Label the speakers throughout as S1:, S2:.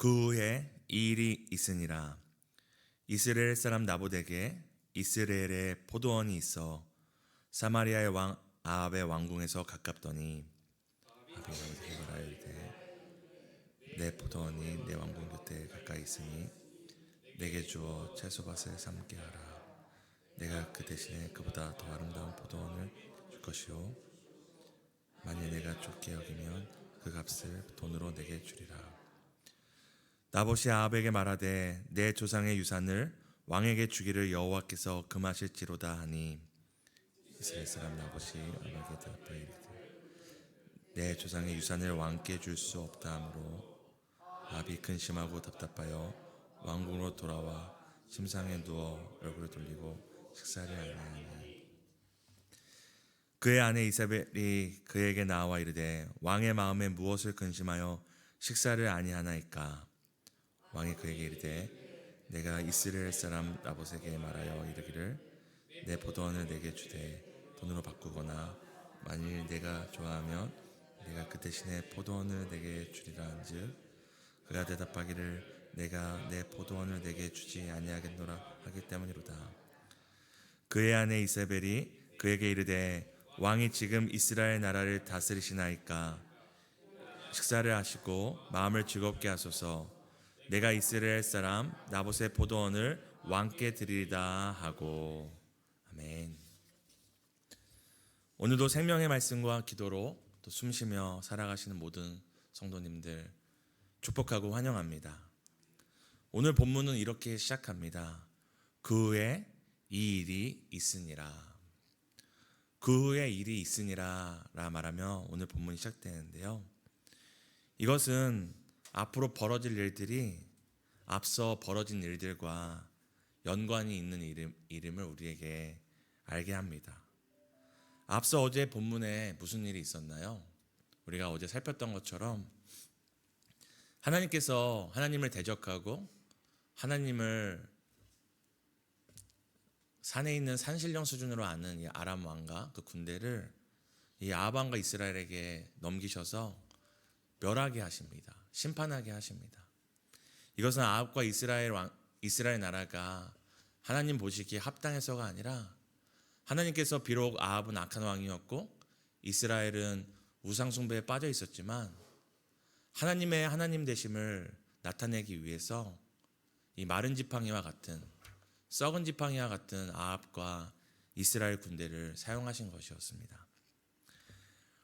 S1: 그 후에 이 일이 있으니라. 이스라엘 사람 나봇에게 이스라엘의 포도원이 있어 사마리아의 왕 아합의 왕궁에서 가깝더니 아합이 나봇에게 말하되 내 포도원이 내 왕궁 곁에 가까이 있으니 내게 주어 채소밭을 삼게 하라. 내가 그 대신에 그보다 더 아름다운 포도원을 줄 것이요 만일 내가 좁게 여기면 그 값을 돈으로 내게 주리라. 나봇이 아합에게 말하되 내 조상의 유산을 왕에게 주기를 여호와께서 금하실지로다 하니 이스라엘 사람 나봇이 아합에게 대답하여 이르되 내 조상의 유산을 왕께 줄 수 없다 하므로 아합이 근심하고 답답하여 왕궁으로 돌아와 침상에 누워 얼굴을 돌리고 식사를 아니하니 그의 아내 이사벨이 그에게 나와 이르되 왕의 마음에 무엇을 근심하여 식사를 아니하나이까. 왕이 그에게 이르되 내가 이스라엘 사람 나봇에게 말하여 이르기를 내 포도원을 내게 주되 돈으로 바꾸거나 만일 내가 좋아하면 내가 그 대신에 포도원을 내게 주리라 한즉 그가 대답하기를 내가 내 포도원을 내게 주지 아니하겠노라 하기 때문이로다. 그의 아내 이사벨이 그에게 이르되 왕이 지금 이스라엘 나라를 다스리시나이까. 식사를 하시고 마음을 즐겁게 하소서. 내가 이스라엘 사람 나봇의 포도원을 왕께 드리리다 하고. 아멘. 오늘도 생명의 말씀과 기도로 또 숨쉬며 살아가시는 모든 성도님들 축복하고 환영합니다. 오늘 본문은 이렇게 시작합니다. 그 후에 이 일이 있으니라. 그 후에 일이 있으니라 라 말하며 오늘 본문이 시작되는데요. 이것은 앞으로 벌어질 일들이 앞서 벌어진 일들과 연관이 있는 이름을 우리에게 알게 합니다. 앞서 어제 본문에 무슨 일이 있었나요? 우리가 어제 살폈던 것처럼 하나님께서 하나님을 대적하고 하나님을 산에 있는 산신령 수준으로 아는 이 아람 왕과 그 군대를 이 아합 왕과 이스라엘에게 넘기셔서 멸하게 하십니다. 심판하게 하십니다. 이것은 아합과 이스라엘 나라가 하나님 보시기에 합당해서가 아니라 하나님께서 비록 아합은 악한 왕이었고 이스라엘은 우상 숭배에 빠져 있었지만 하나님의 하나님 되심을 나타내기 위해서 이 마른 지팡이와 같은 썩은 지팡이와 같은 아합과 이스라엘 군대를 사용하신 것이었습니다.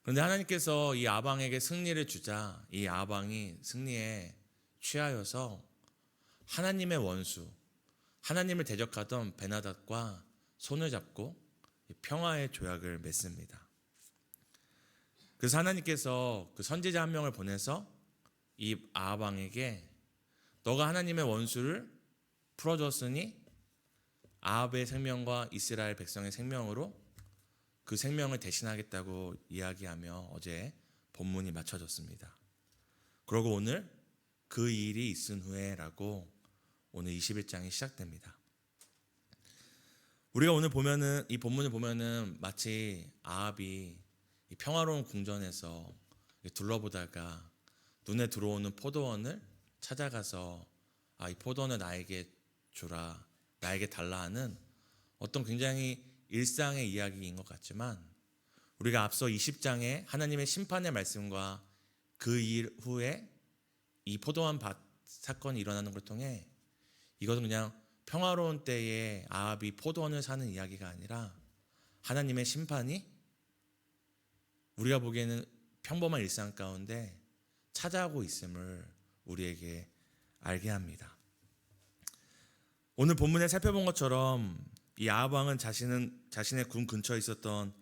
S1: 그런데 하나님께서 이 아합 왕에게 승리를 주자 이 아합 왕이 승리에 취하여서 하나님의 원수, 하나님을 대적하던 베나닷과 손을 잡고 평화의 조약을 맺습니다. 그래서 하나님께서 그 선지자 한 명을 보내서 이 아합 왕에게 너가 하나님의 원수를 풀어줬으니 아합의 생명과 이스라엘 백성의 생명으로 그 생명을 대신하겠다고 이야기하며 어제 본문이 마쳐졌습니다. 그리고 오늘 그 일이 있은 후에라고 오늘 21장이 시작됩니다. 우리가 오늘 보면은 이 본문을 보면은 마치 아합이 이 평화로운 궁전에서 둘러보다가 눈에 들어오는 포도원을 찾아가서 이 포도원을 나에게 주라, 나에게 달라 하는 어떤 굉장히 일상의 이야기인 것 같지만 우리가 앞서 20장에 하나님의 심판의 말씀과 그 일 후에 이 포도원 밭 사건이 일어나는 걸 통해 이것은 그냥 평화로운 때에 아합이 포도원을 사는 이야기가 아니라 하나님의 심판이 우리가 보기에는 평범한 일상 가운데 찾아오고 있음을 우리에게 알게 합니다. 오늘 본문에 살펴본 것처럼 이 아합 왕은 자신의 군 근처에 있었던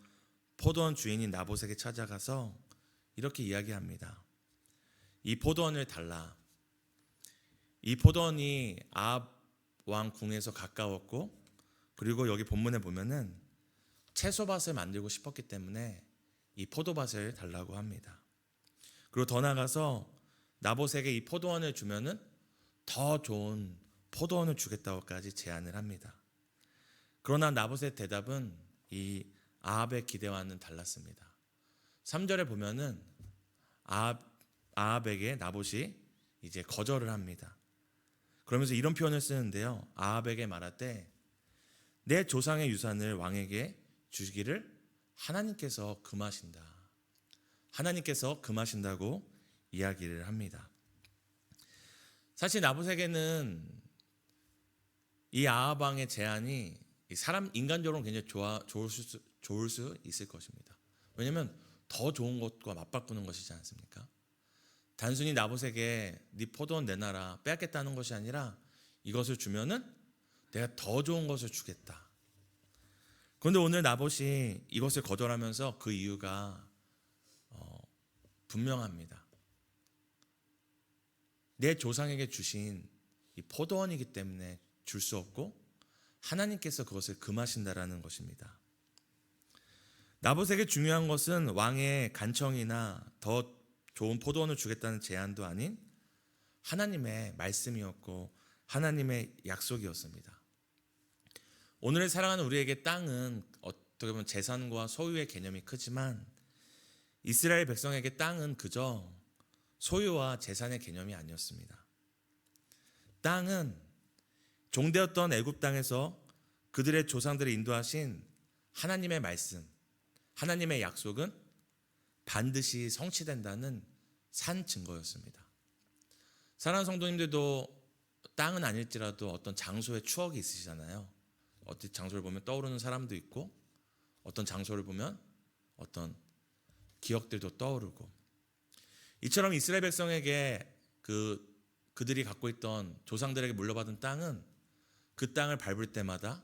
S1: 포도원 주인인 나봇에게 찾아가서 이렇게 이야기합니다. 이 포도원을 달라. 이 포도원이 아합 왕 궁에서 가까웠고 그리고 여기 본문에 보면은 채소밭을 만들고 싶었기 때문에 이 포도밭을 달라고 합니다. 그리고 더 나아가서 나봇에게 이 포도원을 주면은 더 좋은 포도원을 주겠다고까지 제안을 합니다. 그러나 나봇의 대답은 이 아합의 기대와는 달랐습니다. 3절에 보면은 아합에게 나봇이 이제 거절을 합니다. 그러면서 이런 표현을 쓰는데요. 아합에게 말하되 내 조상의 유산을 왕에게 주시기를 하나님께서 금하신다. 하나님께서 금하신다고 이야기를 합니다. 사실 나봇에게는 이 아합 왕의 제안이 인간적으로 굉장히 좋을 수 있을 것입니다. 왜냐하면 더 좋은 것과 맞바꾸는 것이지 않습니까? 단순히 나봇에게 네 포도원 내놔라 빼앗겠다는 것이 아니라 이것을 주면은 내가 더 좋은 것을 주겠다. 그런데 오늘 나봇이 이것을 거절하면서 그 이유가 분명합니다. 내 조상에게 주신 이 포도원이기 때문에 줄 수 없고 하나님께서 그것을 금하신다라는 것입니다. 나봇에게 중요한 것은 왕의 간청이나 더 좋은 포도원을 주겠다는 제안도 아닌 하나님의 말씀이었고 하나님의 약속이었습니다. 오늘을 살아가는 우리에게 땅은 어떻게 보면 재산과 소유의 개념이 크지만 이스라엘 백성에게 땅은 그저 소유와 재산의 개념이 아니었습니다. 땅은 종되었던 애굽 땅에서 그들의 조상들을 인도하신 하나님의 말씀, 하나님의 약속은 반드시 성취된다는 산 증거였습니다. 사랑하는 성도님들도 땅은 아닐지라도 어떤 장소에 추억이 있으시잖아요. 어떤 장소를 보면 떠오르는 사람도 있고 어떤 장소를 보면 어떤 기억들도 떠오르고 이처럼 이스라엘 백성에게 그들이 갖고 있던 조상들에게 물려받은 땅은 그 땅을 밟을 때마다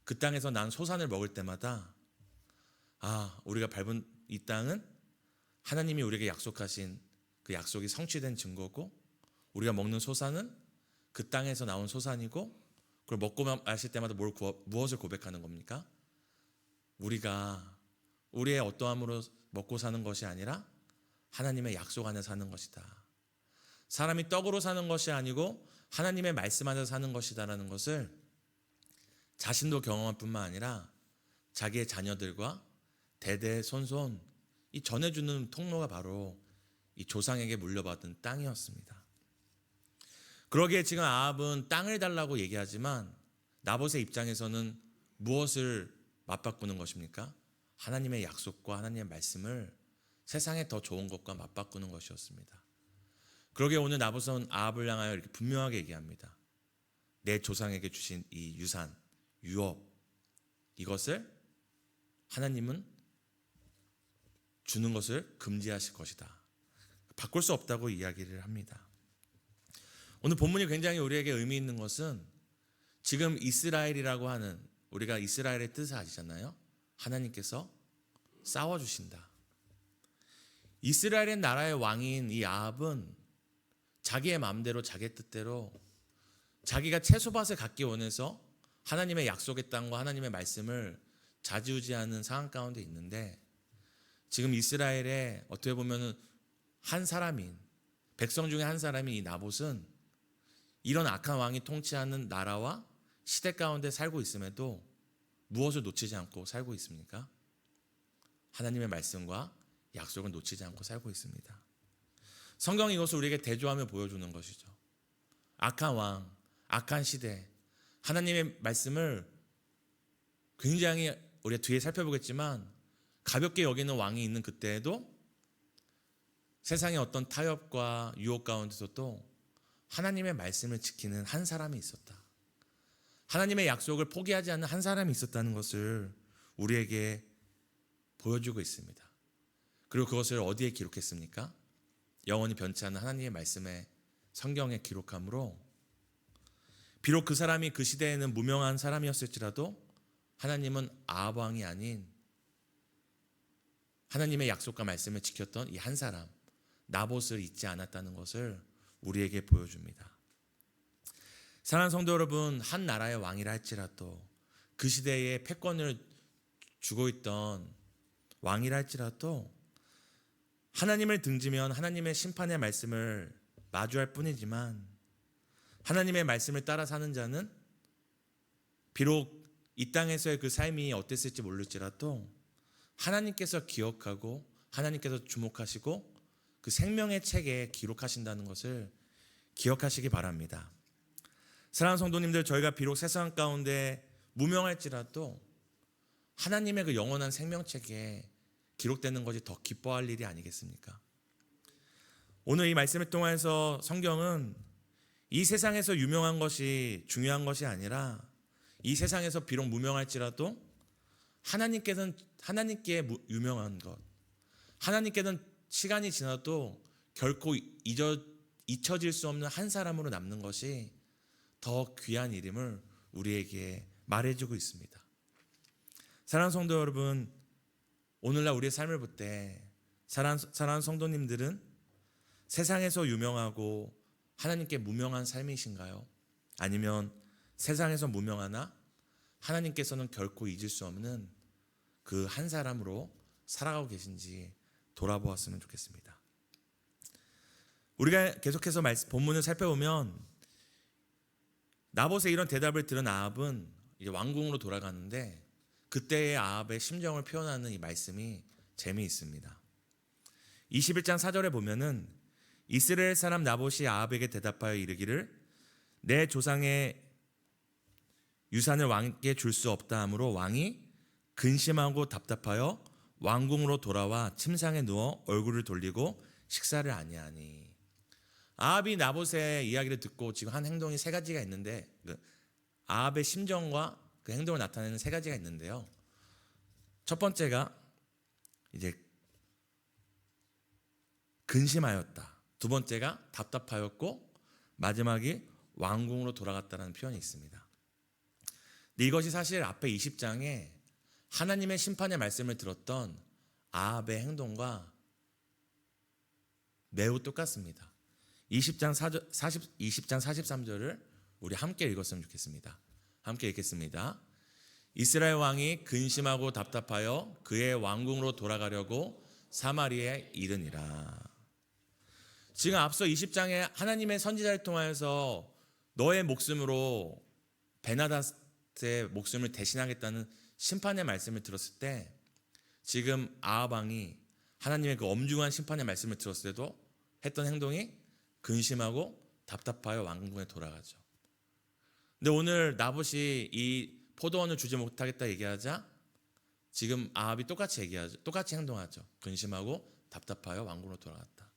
S1: 그 땅에서 난 소산을 먹을 때마다 우리가 밟은 이 땅은 하나님이 우리에게 약속하신 그 약속이 성취된 증거고 우리가 먹는 소산은 그 땅에서 나온 소산이고 그걸 먹고 마실 때마다 무엇을 고백하는 겁니까? 우리가 우리의 어떠함으로 먹고 사는 것이 아니라 하나님의 약속 안에 사는 것이다. 사람이 떡으로 사는 것이 아니고 하나님의 말씀 안에서 사는 것이다라는 것을 자신도 경험할 뿐만 아니라 자기의 자녀들과 대대손손 이 전해주는 통로가 바로 이 조상에게 물려받은 땅이었습니다. 그러기에 지금 아합은 땅을 달라고 얘기하지만 나봇의 입장에서는 무엇을 맞바꾸는 것입니까? 하나님의 약속과 하나님의 말씀을 세상에 더 좋은 것과 맞바꾸는 것이었습니다. 그러기에 오늘 나봇은 아합을 향하여 이렇게 분명하게 얘기합니다. 내 조상에게 주신 이 유산, 유업 이것을 하나님은 주는 것을 금지하실 것이다. 바꿀 수 없다고 이야기를 합니다. 오늘 본문이 굉장히 우리에게 의미 있는 것은 지금 이스라엘이라고 하는 우리가 이스라엘의 뜻을 아시잖아요. 하나님께서 싸워주신다. 이스라엘의 나라의 왕인 이 아합은 자기의 마음대로 자기의 뜻대로 자기가 채소밭을 갖기 원해서 하나님의 약속의 땅과 하나님의 말씀을 좌지우지하는 상황 가운데 있는데 지금 이스라엘에 어떻게 보면 한 사람인 백성 중에 한 사람인 이 나봇은 이런 악한 왕이 통치하는 나라와 시대 가운데 살고 있음에도 무엇을 놓치지 않고 살고 있습니까? 하나님의 말씀과 약속을 놓치지 않고 살고 있습니다. 성경이 이것을 우리에게 대조하며 보여주는 것이죠. 악한 왕, 악한 시대, 하나님의 말씀을 굉장히 우리가 뒤에 살펴보겠지만 가볍게 여기는 왕이 있는 그때에도 세상의 어떤 타협과 유혹 가운데서도 하나님의 말씀을 지키는 한 사람이 있었다. 하나님의 약속을 포기하지 않는 한 사람이 있었다는 것을 우리에게 보여주고 있습니다. 그리고 그것을 어디에 기록했습니까? 영원히 변치 않는 하나님의 말씀에 성경에 기록함으로 비록 그 사람이 그 시대에는 무명한 사람이었을지라도 하나님은 아합 왕이 아닌 하나님의 약속과 말씀을 지켰던 이 한 사람 나봇을 잊지 않았다는 것을 우리에게 보여줍니다. 사랑하는 성도 여러분, 한 나라의 왕이라 할지라도 그 시대에 패권을 주고 있던 왕이라 할지라도 하나님을 등지면 하나님의 심판의 말씀을 마주할 뿐이지만 하나님의 말씀을 따라 사는 자는 비록 이 땅에서의 그 삶이 어땠을지 모를지라도 하나님께서 기억하고 하나님께서 주목하시고 그 생명의 책에 기록하신다는 것을 기억하시기 바랍니다. 사랑하는 성도님들, 저희가 비록 세상 가운데 무명할지라도 하나님의 그 영원한 생명책에 기록되는 것이 더 기뻐할 일이 아니겠습니까? 오늘 이 말씀을 통해서 성경은 이 세상에서 유명한 것이 중요한 것이 아니라 이 세상에서 비록 무명할지라도 하나님께 유명한 것, 하나님께는 시간이 지나도 결코 잊혀질 수 없는 한 사람으로 남는 것이 더 귀한 일임을 우리에게 말해주고 있습니다. 사랑하는 성도 여러분, 오늘날 우리의 삶을 볼 때 사랑하는 성도님들은 세상에서 유명하고 하나님께 무명한 삶이신가요? 아니면 세상에서 무명하나 하나님께서는 결코 잊을 수 없는 그 한 사람으로 살아가고 계신지 돌아보았으면 좋겠습니다. 우리가 계속해서 본문을 살펴보면 나봇의 이런 대답을 들은 아합은 이제 왕궁으로 돌아가는데 그때의 아합의 심정을 표현하는 이 말씀이 재미있습니다. 21장 4절에 보면은 이스라엘 사람 나봇이 아합에게 대답하여 이르기를 내 조상의 유산을 왕께 줄 수 없다 하므로 왕이 근심하고 답답하여 왕궁으로 돌아와 침상에 누워 얼굴을 돌리고 식사를 아니하니. 아합이 나봇의 이야기를 듣고 지금 한 행동이 세 가지가 있는데 아합의 심정과 그 행동을 나타내는 세 가지가 있는데요. 첫 번째가 이제 근심하였다. 두 번째가 답답하였고 마지막이 왕궁으로 돌아갔다는 표현이 있습니다. 근데 이것이 사실 앞에 20장에 하나님의 심판의 말씀을 들었던 아합의 행동과 매우 똑같습니다. 20장 43절을 우리 함께 읽었으면 좋겠습니다. 함께 읽겠습니다. 이스라엘 왕이 근심하고 답답하여 그의 왕궁으로 돌아가려고 사마리아에 이르니라. 지금 앞서 20장에 하나님의 선지자를 통하여서 너의 목숨으로 베나닷의 목숨을 대신하겠다는 심판의 말씀을 들었을 때 지금 아합 왕이 하나님의 그 엄중한 심판의 말씀을 들었을 때도 했던 행동이 근심하고 답답하여 왕궁에 돌아가죠. 근데 오늘 나봇이 이 포도원을 주지 못하겠다 얘기하자 지금 아합이 똑같이 행동하죠. 근심하고 답답하여 왕궁으로 돌아갔다.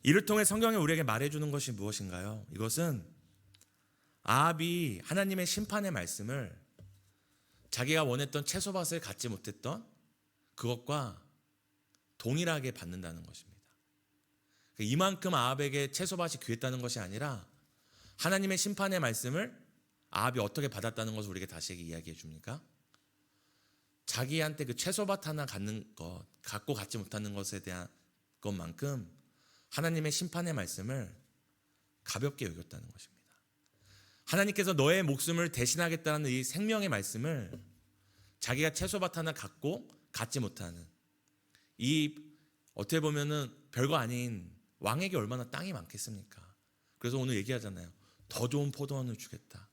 S1: 이를 통해 성경이 우리에게 말해주는 것이 무엇인가요? 이것은 아합이 하나님의 심판의 말씀을 자기가 원했던 채소밭을 갖지 못했던 그것과 동일하게 받는다는 것입니다. 이만큼 아합에게 채소밭이 귀했다는 것이 아니라 하나님의 심판의 말씀을 아합이 어떻게 받았다는 것을 우리에게 다시 이야기해 줍니까? 자기한테 그 채소밭 하나 갖고 갖지 못하는 것에 대한 것만큼 하나님의 심판의 말씀을 가볍게 여겼다는 것입니다. 하나님께서 너의 목숨을 대신하겠다는 이 생명의 말씀을 자기가 채소밭 하나 갖고 갖지 못하는 이 어떻게 보면은 별거 아닌 왕에게 얼마나 땅이 많겠습니까? 그래서 오늘 얘기하잖아요. 더 좋은 포도원을 주겠다.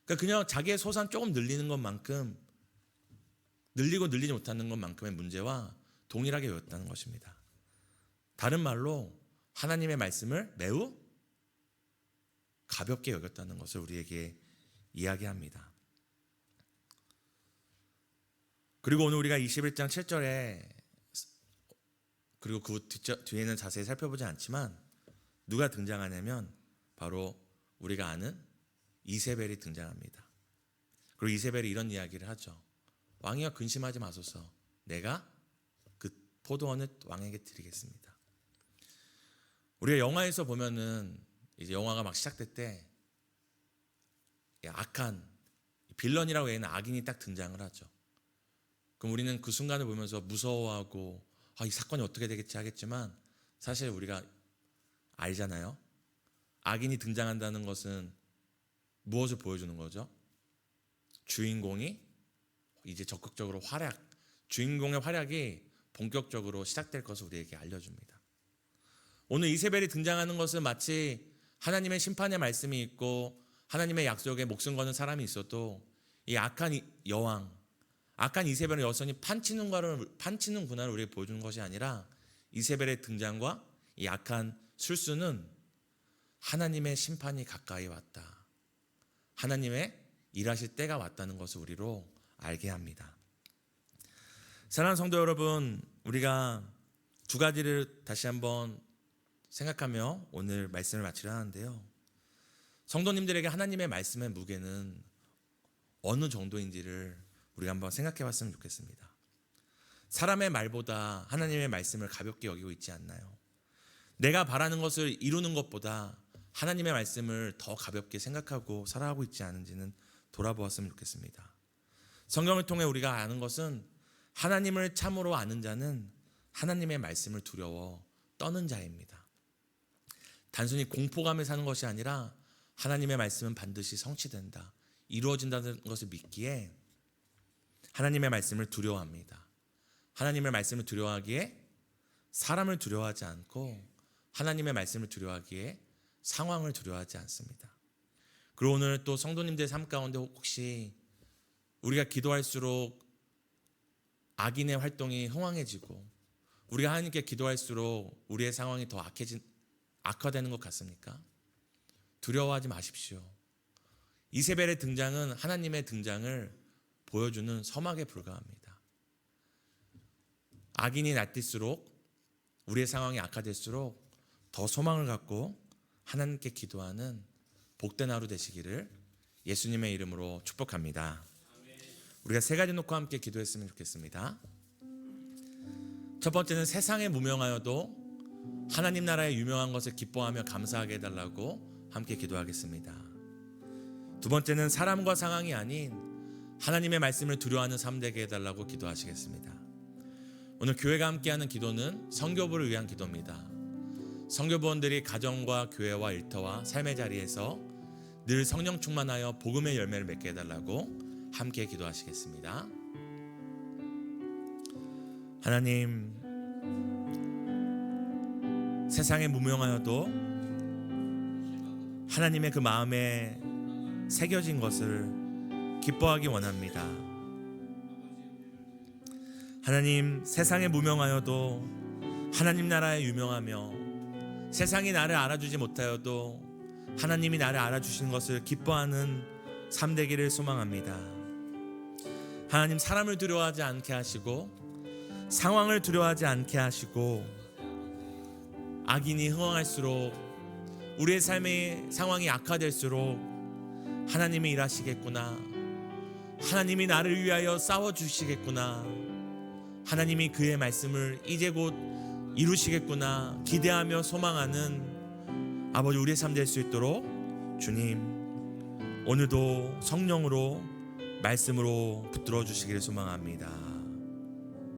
S1: 그러니까 그냥 자기의 소산 조금 늘리는 것만큼 늘리고 늘리지 못하는 것만큼의 문제와 동일하게 여겼다는 것입니다. 다른 말로 하나님의 말씀을 매우 가볍게 여겼다는 것을 우리에게 이야기합니다. 그리고 오늘 우리가 21장 7절에 그리고 그 뒤에는 자세히 살펴보지 않지만 누가 등장하냐면 바로 우리가 아는 이세벨이 등장합니다. 그리고 이세벨이 이런 이야기를 하죠. 왕이여 근심하지 마소서. 내가 그 포도원을 왕에게 드리겠습니다. 우리가 영화에서 보면은 이제 영화가 막 시작될 때 악한 빌런이라고 하는 악인이 딱 등장을 하죠. 그럼 우리는 그 순간을 보면서 무서워하고 이 사건이 어떻게 되겠지 하겠지만 사실 우리가 알잖아요. 악인이 등장한다는 것은 무엇을 보여주는 거죠? 주인공이 이제 적극적으로 주인공의 활약이 본격적으로 시작될 것을 우리에게 알려줍니다. 오늘 이세벨이 등장하는 것은 마치 하나님의 심판의 말씀이 있고 하나님의 약속에 목숨 거는 사람이 있어도 이 악한 여왕, 악한 이세벨의 여성이 판치는구나를 우리에게 보여주는 것이 아니라 이세벨의 등장과 이 악한 술수는 하나님의 심판이 가까이 왔다. 하나님의 일하실 때가 왔다는 것을 우리로 알게 합니다. 사랑하는 성도 여러분, 우리가 두 가지를 다시 한번 생각하며 오늘 말씀을 마치려 하는데요. 성도님들에게 하나님의 말씀의 무게는 어느 정도인지를 우리가 한번 생각해 봤으면 좋겠습니다. 사람의 말보다 하나님의 말씀을 가볍게 여기고 있지 않나요? 내가 바라는 것을 이루는 것보다 하나님의 말씀을 더 가볍게 생각하고 살아가고 있지 않은지는 돌아보았으면 좋겠습니다. 성경을 통해 우리가 아는 것은 하나님을 참으로 아는 자는 하나님의 말씀을 두려워 떠는 자입니다. 단순히 공포감에 사는 것이 아니라 하나님의 말씀은 반드시 성취된다, 이루어진다는 것을 믿기에 하나님의 말씀을 두려워합니다. 하나님의 말씀을 두려워하기에 사람을 두려워하지 않고 하나님의 말씀을 두려워하기에 상황을 두려워하지 않습니다. 그리고 오늘 또 성도님들의 삶 가운데 혹시 우리가 기도할수록 악인의 활동이 흥황해지고 우리가 하나님께 기도할수록 우리의 상황이 더 악화되는 것 같습니까? 두려워하지 마십시오. 이세벨의 등장은 하나님의 등장을 보여주는 서막에 불과합니다. 악인이 날뛸수록 우리의 상황이 악화될수록 더 소망을 갖고 하나님께 기도하는 복된 하루 되시기를 예수님의 이름으로 축복합니다. 우리가 세 가지 놓고 함께 기도했으면 좋겠습니다. 첫 번째는 세상에 무명하여도 하나님 나라의 유명한 것을 기뻐하며 감사하게 해달라고 함께 기도하겠습니다. 두 번째는 사람과 상황이 아닌 하나님의 말씀을 두려워하는 삶 되게 해달라고 기도하시겠습니다. 오늘 교회가 함께하는 기도는 선교부를 위한 기도입니다. 선교부원들이 가정과 교회와 일터와 삶의 자리에서 늘 성령 충만하여 복음의 열매를 맺게 해달라고 함께 기도하시겠습니다. 하나님, 세상에 무명하여도 하나님의 그 마음에 새겨진 것을 기뻐하기 원합니다. 하나님, 세상에 무명하여도 하나님 나라에 유명하며 세상이 나를 알아주지 못하여도 하나님이 나를 알아주시는 것을 기뻐하는 삶 되기를 소망합니다. 하나님, 사람을 두려워하지 않게 하시고 상황을 두려워하지 않게 하시고 악인이 흥황할수록 우리의 삶의 상황이 악화될수록 하나님이 일하시겠구나, 하나님이 나를 위하여 싸워주시겠구나, 하나님이 그의 말씀을 이제 곧 이루시겠구나 기대하며 소망하는 아버지 우리의 삶 될 수 있도록 주님 오늘도 성령으로 말씀으로 붙들어 주시기를 소망합니다.